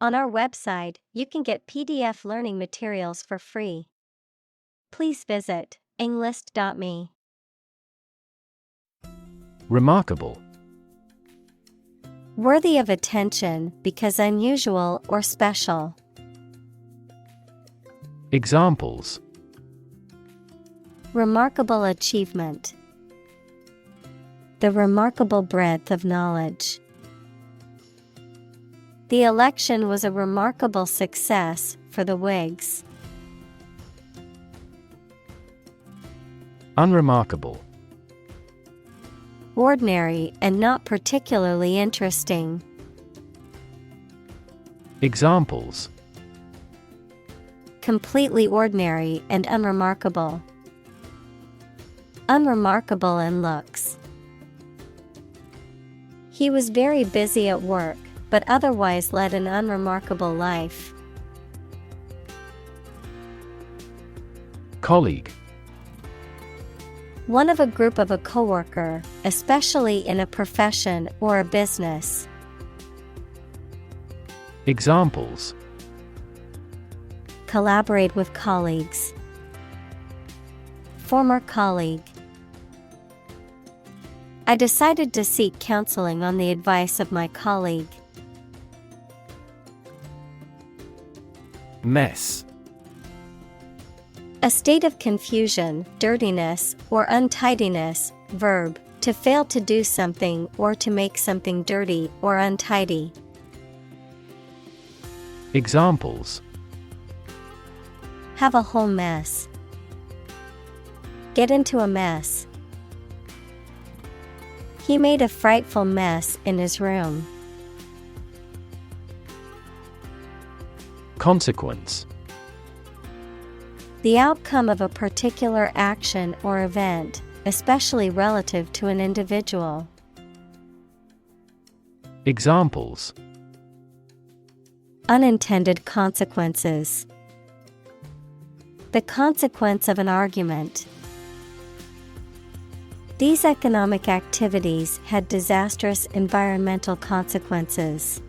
On our website, you can get PDF learning materials for free. Please visit englist.me. Remarkable. Worthy of attention because unusual or special. Examples: Remarkable achievement. The remarkable breadth of knowledge. The election was a remarkable success for the Whigs. Unremarkable. Ordinary and not particularly interesting. Examples: Completely ordinary and unremarkable. Unremarkable in looks. He was very busy at work, but otherwise led an unremarkable life. Colleague. One of a group of a coworker, especially in a profession or a business. Examples: Collaborate with colleagues. Former colleague. I decided to seek counseling on the advice of my colleague. Mess. A state of confusion, dirtiness, or untidiness. Verb, to fail to do something or to make something dirty or untidy. Examples: Have a whole mess. Get into a mess. He made a frightful mess in his room. Consequence. The outcome of a particular action or event, especially relative to an individual. Examples: Unintended consequences. The consequence of an argument. These economic activities had disastrous environmental consequences.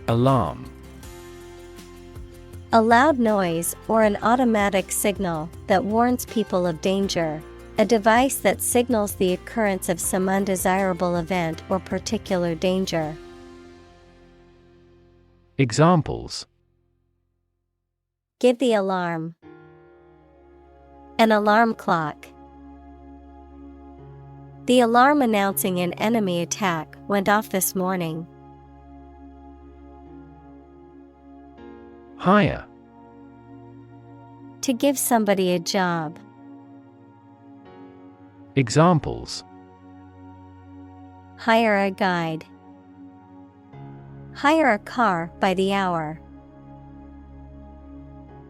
Alarm. A loud noise or an automatic signal that warns people of danger. A device that signals the occurrence of some undesirable event or particular danger. Examples: Give the alarm. An alarm clock. The alarm announcing an enemy attack went off this morning. Hire. To give somebody a job. Examples: Hire a guide. Hire a car by the hour.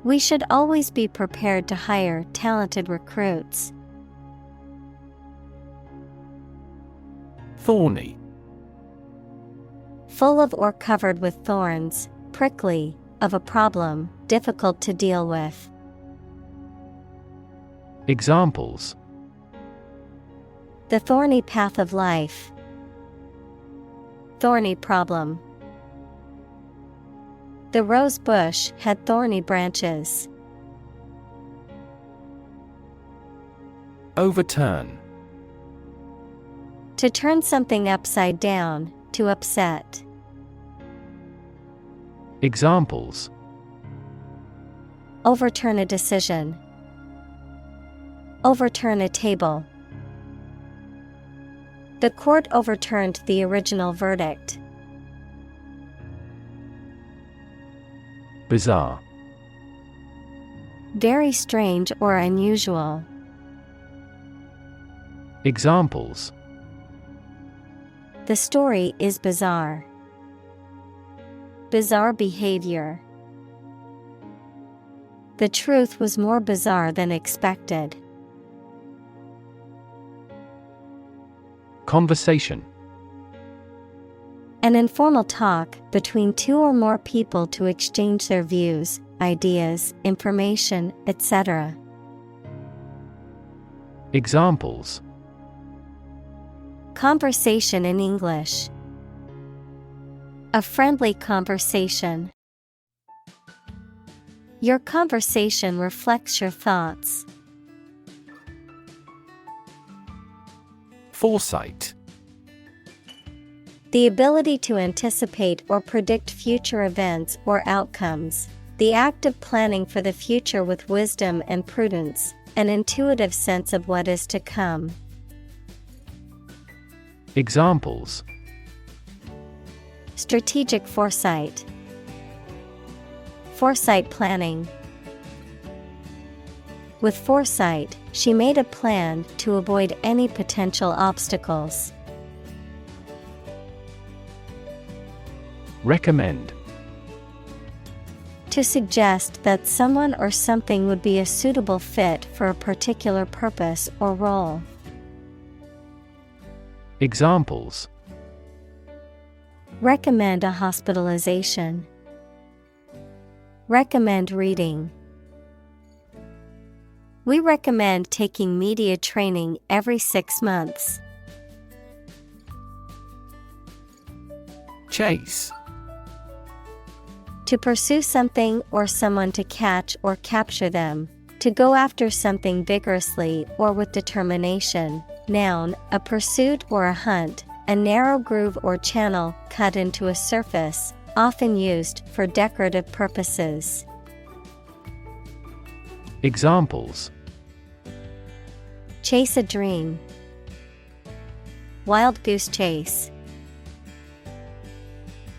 We should always be prepared to hire talented recruits. Thorny. Full of or covered with thorns, prickly, of a problem, difficult to deal with. Examples: The thorny path of life. Thorny problem. The rose bush had thorny branches. Overturn. To turn something upside down, to upset. Examples: Overturn a decision. Overturn a table. The court overturned the original verdict. Bizarre. Very strange or unusual. Examples: The story is bizarre. Bizarre behavior. The truth was more bizarre than expected. Conversation. An informal talk between two or more people to exchange their views, ideas, information, etc. Examples: Conversation in English. A friendly conversation. Your conversation reflects your thoughts. Foresight. The ability to anticipate or predict future events or outcomes. The act of planning for the future with wisdom and prudence, an intuitive sense of what is to come. Examples: Strategic foresight. Foresight planning. With foresight, she made a plan to avoid any potential obstacles. Recommend. To suggest that someone or something would be a suitable fit for a particular purpose or role. Examples: Recommend a hospitalization. Recommend reading. We recommend taking media training every 6 months. Chase. To pursue something or someone, to catch or capture them. To go after something vigorously or with determination. Noun, a pursuit or a hunt, a narrow groove or channel cut into a surface, often used for decorative purposes. Examples: Chase a dream. Wild goose chase.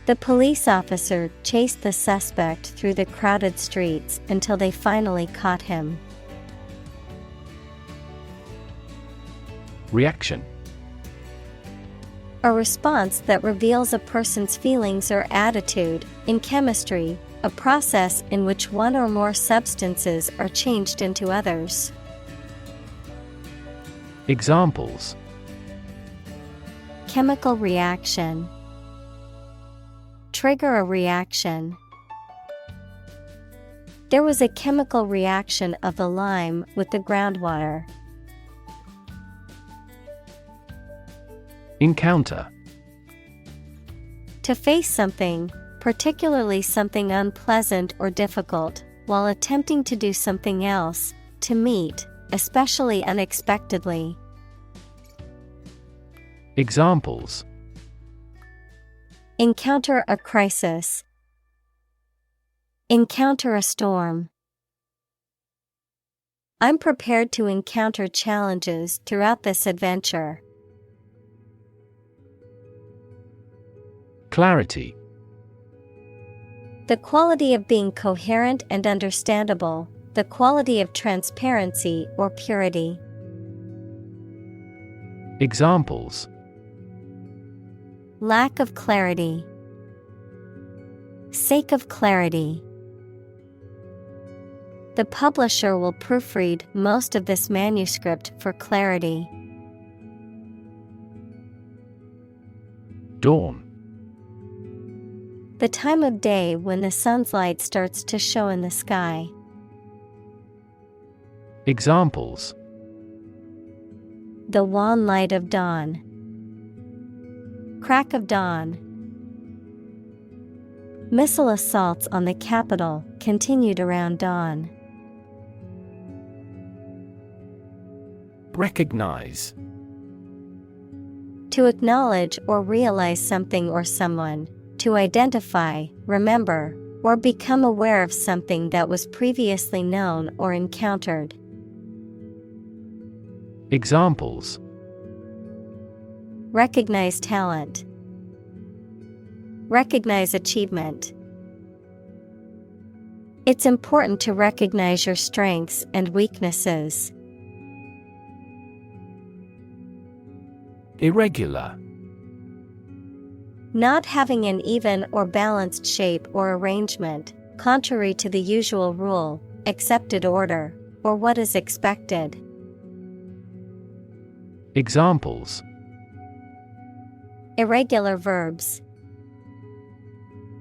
The police officer chased the suspect through the crowded streets until they finally caught him. Reaction. A response that reveals a person's feelings or attitude. In chemistry, a process in which one or more substances are changed into others. Examples: Chemical reaction. Trigger a reaction. There was a chemical reaction of the lime with the groundwater. Encounter. To face something, particularly something unpleasant or difficult, while attempting to do something else. To meet, especially unexpectedly. Examples: Encounter a crisis. Encounter a storm. I'm prepared to encounter challenges throughout this adventure. Clarity. The quality of being coherent and understandable, the quality of transparency or purity. Examples: Lack of clarity. Sake of clarity. The publisher will proofread most of this manuscript for clarity. Dawn. The time of day when the sun's light starts to show in the sky. Examples: The wan light of dawn. Crack of dawn. Missile assaults on the capital continued around dawn. Recognize. To acknowledge or realize something or someone. To identify, remember, or become aware of something that was previously known or encountered. Examples: Recognize talent. Recognize achievement. It's important to recognize your strengths and weaknesses. Irregular. Not having an even or balanced shape or arrangement, contrary to the usual rule, accepted order, or what is expected. Examples: Irregular verbs.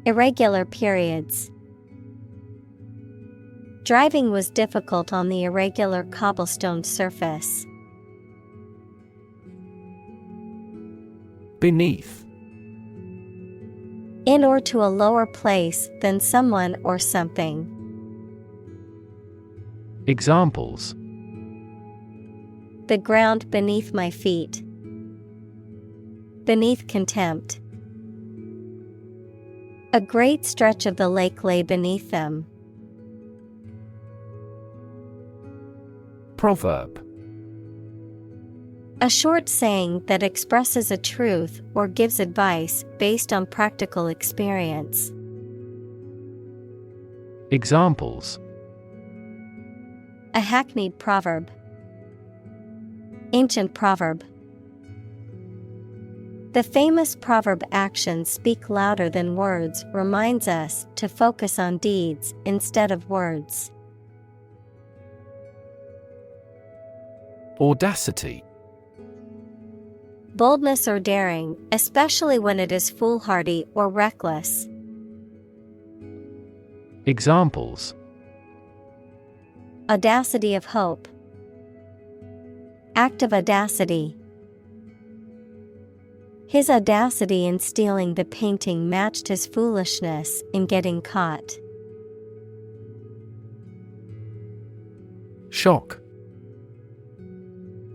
Irregular periods. Driving was difficult on the irregular cobblestone surface. Beneath. In or to a lower place than someone or something. Examples: The ground beneath my feet. Beneath contempt. A great stretch of the lake lay beneath them. Proverb: A short saying that expresses a truth or gives advice based on practical experience. Examples: A hackneyed proverb. Ancient proverb. The famous proverb "actions speak louder than words" reminds us to focus on deeds instead of words. Audacity: Boldness or daring, especially when it is foolhardy or reckless. Examples: Audacity of hope. Act of audacity. His audacity in stealing the painting matched his foolishness in getting caught. Shock: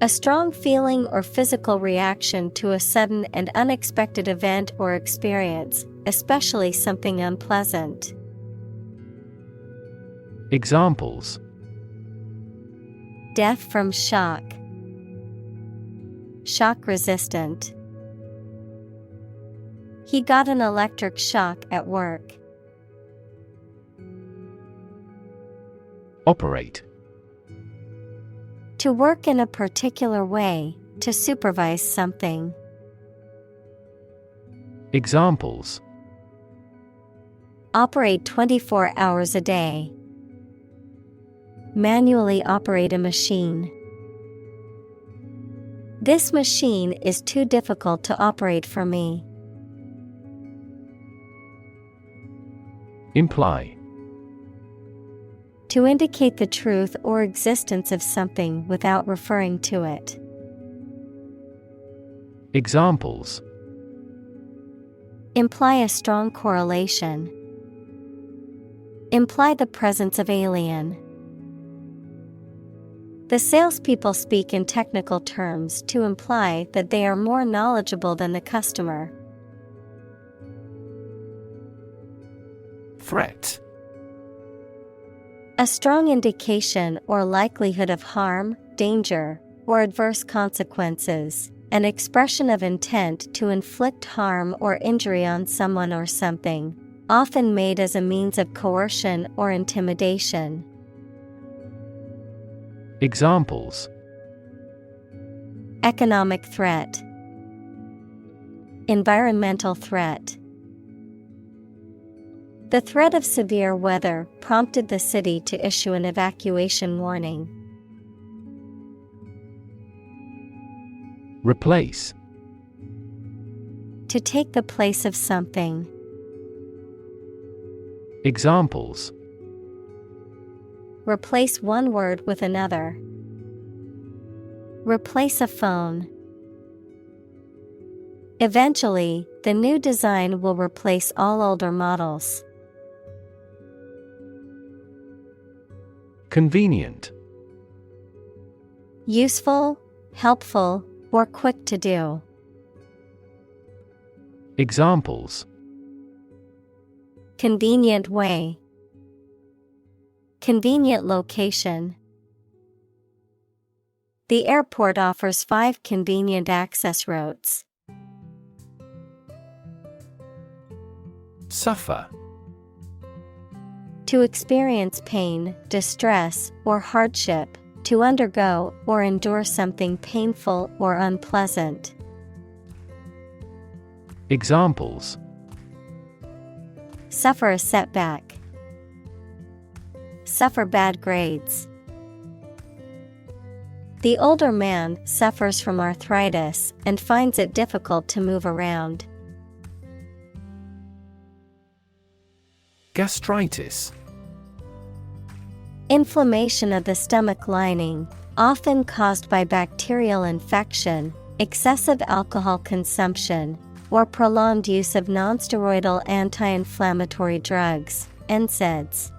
A strong feeling or physical reaction to a sudden and unexpected event or experience, especially something unpleasant. Examples: Death from shock. Shock resistant. He got an electric shock at work. Operate: To work in a particular way, to supervise something. Examples: Operate 24 hours a day. Manually operate a machine. This machine is too difficult to operate for me. Imply: To indicate the truth or existence of something without referring to it. Examples: Imply a strong correlation. Imply the presence of alien. The salespeople speak in technical terms to imply that they are more knowledgeable than the customer. Threat: A strong indication or likelihood of harm, danger, or adverse consequences, an expression of intent to inflict harm or injury on someone or something, often made as a means of coercion or intimidation. Examples: Economic threat. Environmental threat. The threat of severe weather prompted the city to issue an evacuation warning. Replace: To take the place of something. Examples: Replace one word with another. Replace a phone. Eventually, the new design will replace all older models. Convenient: Useful, helpful, or quick to do. Examples: Convenient way. Convenient location. The airport offers 5 convenient access routes. Suffer: To experience pain, distress, or hardship, to undergo or endure something painful or unpleasant. Examples: Suffer a setback. Suffer bad grades. The older man suffers from arthritis and finds it difficult to move around. Gastritis: Inflammation of the stomach lining, often caused by bacterial infection, excessive alcohol consumption, or prolonged use of nonsteroidal anti-inflammatory drugs, NSAIDs.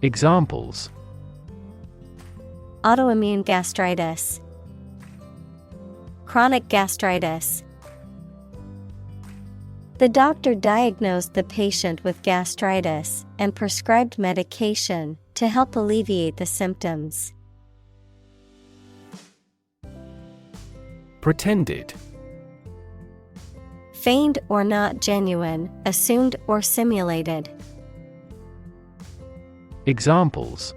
Examples: autoimmune gastritis, chronic gastritis. The doctor diagnosed the patient with gastritis and prescribed medication to help alleviate the symptoms. Pretended. Feigned or not genuine, assumed or simulated. Examples: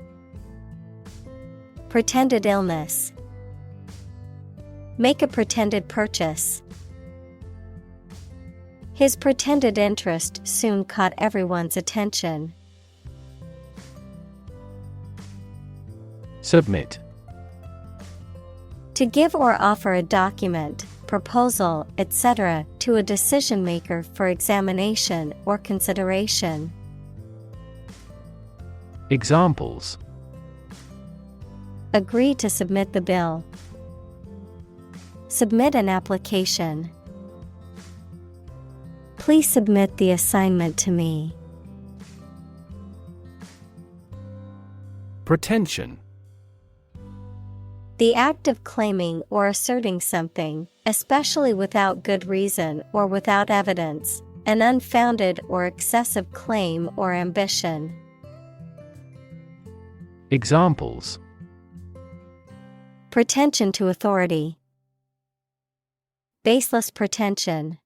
pretended illness, make a pretended purchase. His pretended interest soon caught everyone's attention. Submit. To give or offer a document, proposal, etc. to a decision maker for examination or consideration. Examples: agree to submit the bill, submit an application. Please submit the assignment to me. Pretension. The act of claiming or asserting something, especially without good reason or without evidence, an unfounded or excessive claim or ambition. Examples: pretension to authority, baseless pretension.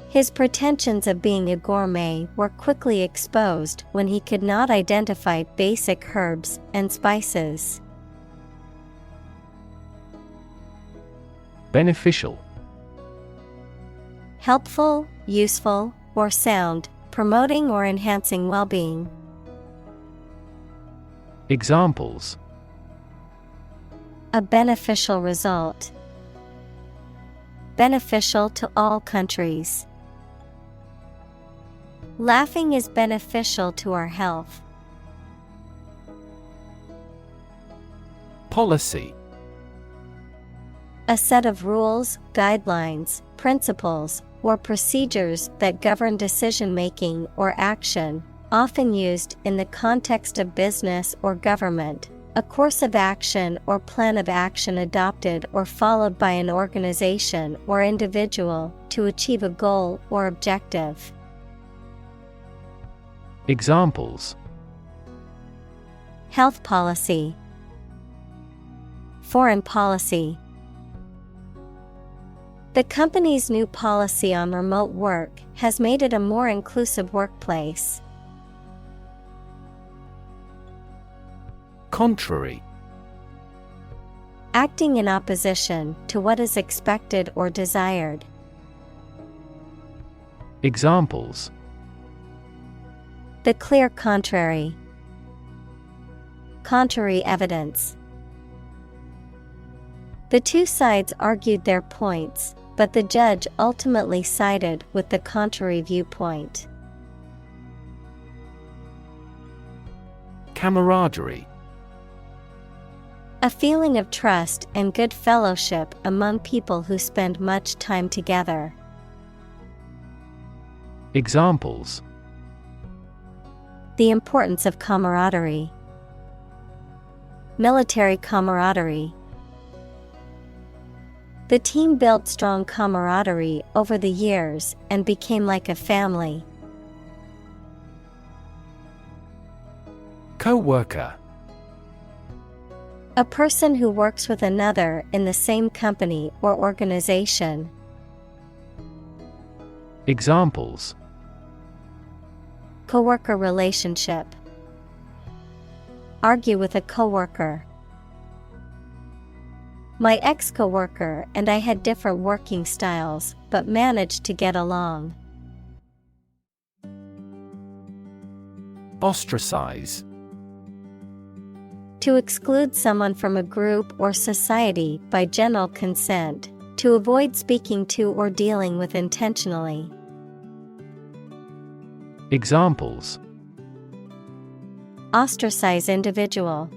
His pretensions of being a gourmet were quickly exposed when he could not identify basic herbs and spices. Beneficial. Helpful, useful, or sound, promoting or enhancing well-being. Examples: a beneficial result, beneficial to all countries. Laughing is beneficial to our health. Policy. A set of rules, guidelines, principles, or procedures that govern decision-making or action, often used in the context of business or government. A course of action or plan of action adopted or followed by an organization or individual to achieve a goal or objective. Examples: health policy, foreign policy. The company's new policy on remote work has made it a more inclusive workplace. Contrary. Acting in opposition to what is expected or desired. Examples: the clear contrary, contrary evidence. The two sides argued their points, but the judge ultimately sided with the contrary viewpoint. Camaraderie. A feeling of trust and good fellowship among people who spend much time together. Examples: the importance of camaraderie, military camaraderie. The team built strong camaraderie over the years and became like a family. Co-worker. A person who works with another in the same company or organization. Examples: coworker relationship, argue with a coworker. My ex-coworker and I had different working styles, but managed to get along. Ostracize. To exclude someone from a group or society by general consent, to avoid speaking to or dealing with intentionally. Examples: ostracize individual,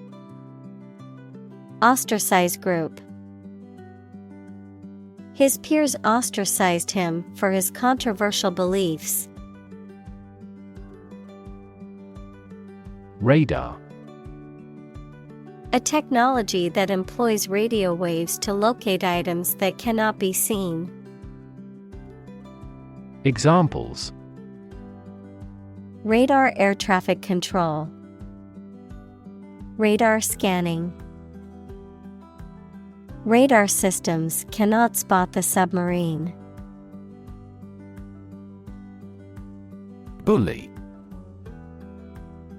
ostracize group. His peers ostracized him for his controversial beliefs. Radar. A technology that employs radio waves to locate items that cannot be seen. Examples: Radar air traffic control. Radar scanning. Radar systems cannot spot the submarine. Bully.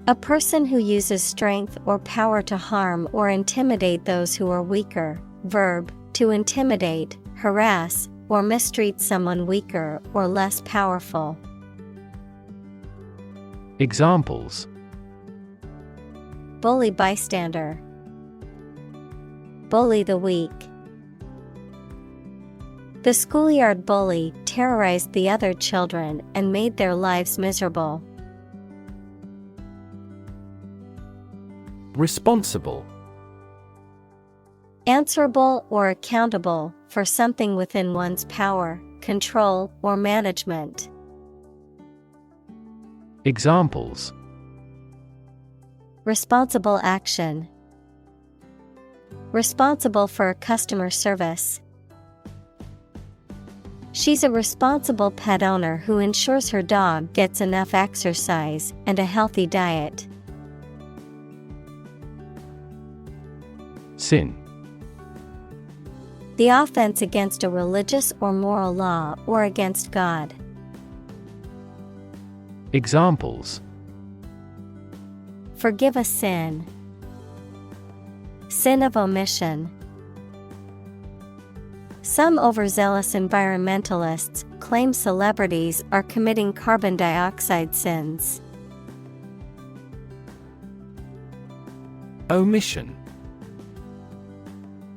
A person who uses strength or power to harm or intimidate those who are weaker. Verb, to intimidate, harass, or mistreat someone weaker or less powerful. Examples: Bully bystander. Bully the weak. The schoolyard bully terrorized the other children and made their lives miserable. Responsible. Answerable or accountable for something within one's power, control, or management. Examples: Responsible action. Responsible for customer service. She's a responsible pet owner who ensures her dog gets enough exercise and a healthy diet. Sin. The offense against a religious or moral law or against God. Examples: Forgive a sin. Sin of omission. Some overzealous environmentalists claim celebrities are committing carbon dioxide sins. Omission.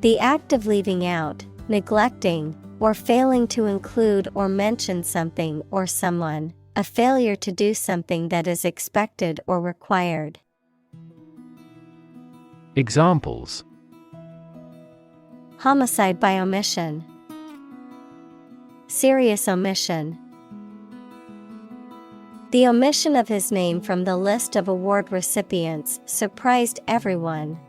The act of leaving out, neglecting, or failing to include or mention something or someone, a failure to do something that is expected or required. Examples: Homicide by omission. Serious omission. The omission of his name from the list of award recipients surprised everyone.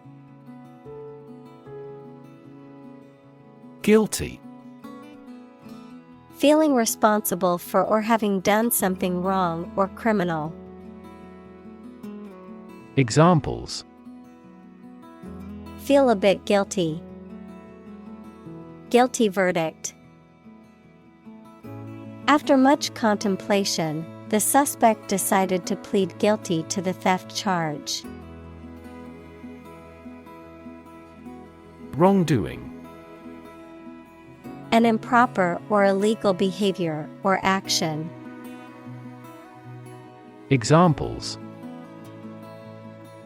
Guilty. Feeling responsible for or having done something wrong or criminal. Examples: Feel a bit guilty. Guilty verdict. After much contemplation, the suspect decided to plead guilty to the theft charge. Wrongdoing. An improper or illegal behavior or action. Examples: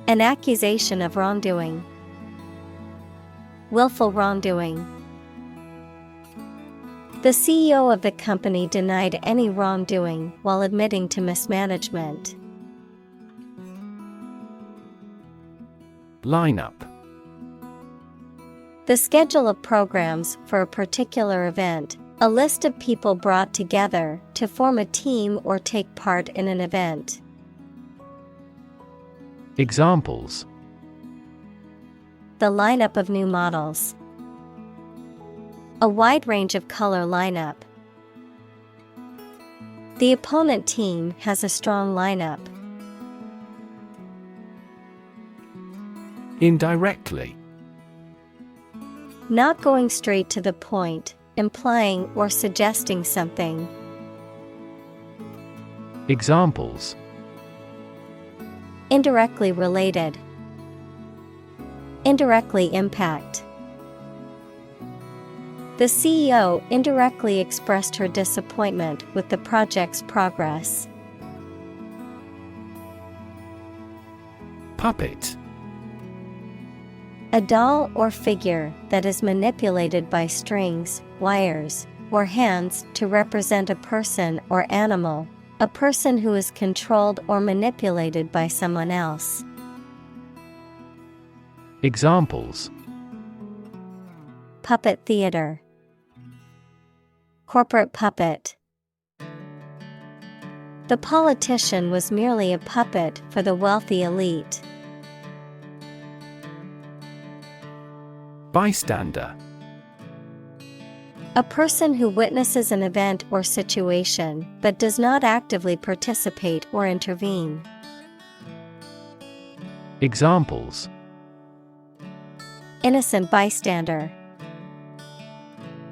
An accusation of wrongdoing. Willful wrongdoing. The CEO of the company denied any wrongdoing while admitting to mismanagement. Lineup. The schedule of programs for a particular event, a list of people brought together to form a team or take part in an event. Examples: The lineup of new models. A wide range of color lineup. The opponent team has a strong lineup. Indirectly. Not going straight to the point, implying or suggesting something. Examples: Indirectly related. Indirectly impact. The CEO indirectly expressed her disappointment with the project's progress. Puppet. A doll or figure that is manipulated by strings, wires, or hands to represent a person or animal, a person who is controlled or manipulated by someone else. Examples: Puppet theater. Corporate puppet. The politician was merely a puppet for the wealthy elite. Bystander. A person who witnesses an event or situation but does not actively participate or intervene. Examples: Innocent bystander.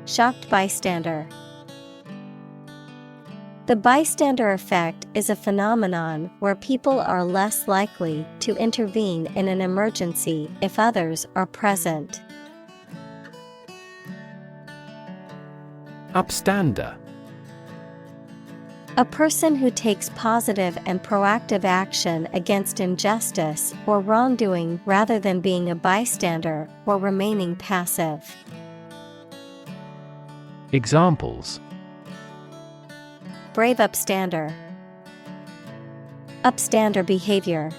Shocked bystander. The bystander effect is a phenomenon where people are less likely to intervene in an emergency if others are present. Upstander. A person who takes positive and proactive action against injustice or wrongdoing rather than being a bystander or remaining passive. Examples: Brave upstander. Upstander behavior.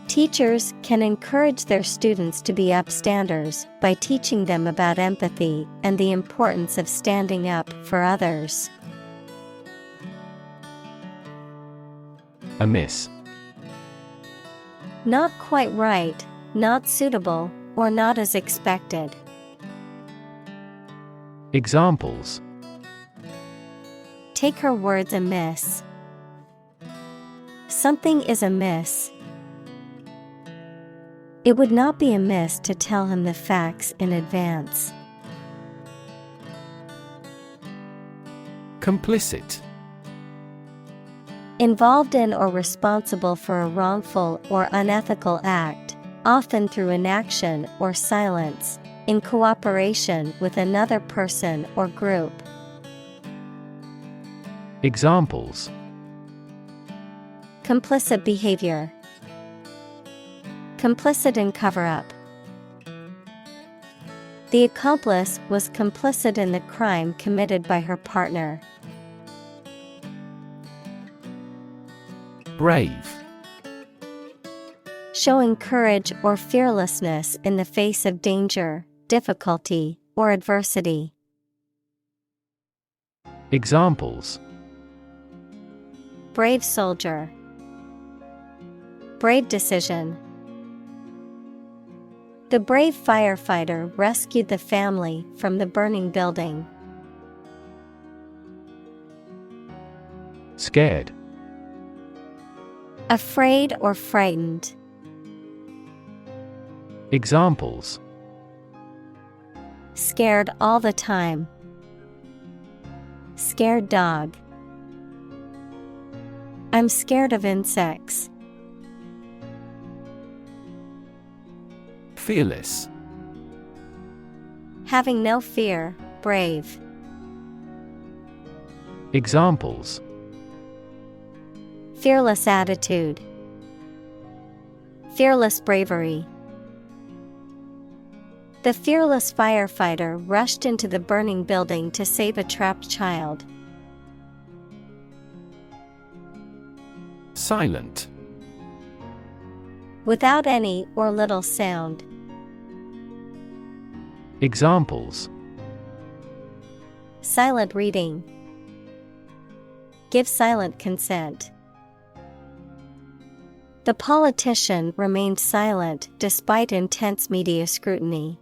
Teachers can encourage their students to be upstanders by teaching them about empathy and the importance of standing up for others. Amiss. Not quite right, not suitable, or not as expected. Examples: Take her words amiss. Something is amiss. It would not be amiss to tell him the facts in advance. Complicit. Involved in or responsible for a wrongful or unethical act, often through inaction or silence, in cooperation with another person or group. Examples: Complicit behavior. Complicit in cover-up. The accomplice was complicit in the crime committed by her partner. Brave. Showing courage or fearlessness in the face of danger, difficulty, or adversity. Examples: Brave soldier. Brave decision. The brave firefighter rescued the family from the burning building. Scared. Afraid or frightened. Examples: Scared all the time. Scared dog. I'm scared of insects. Fearless. Having no fear, brave. Examples: Fearless attitude. Fearless bravery. The fearless firefighter rushed into the burning building to save a trapped child. Silent. Without any or little sound. Examples: Silent reading. Give silent consent. The politician remained silent despite intense media scrutiny.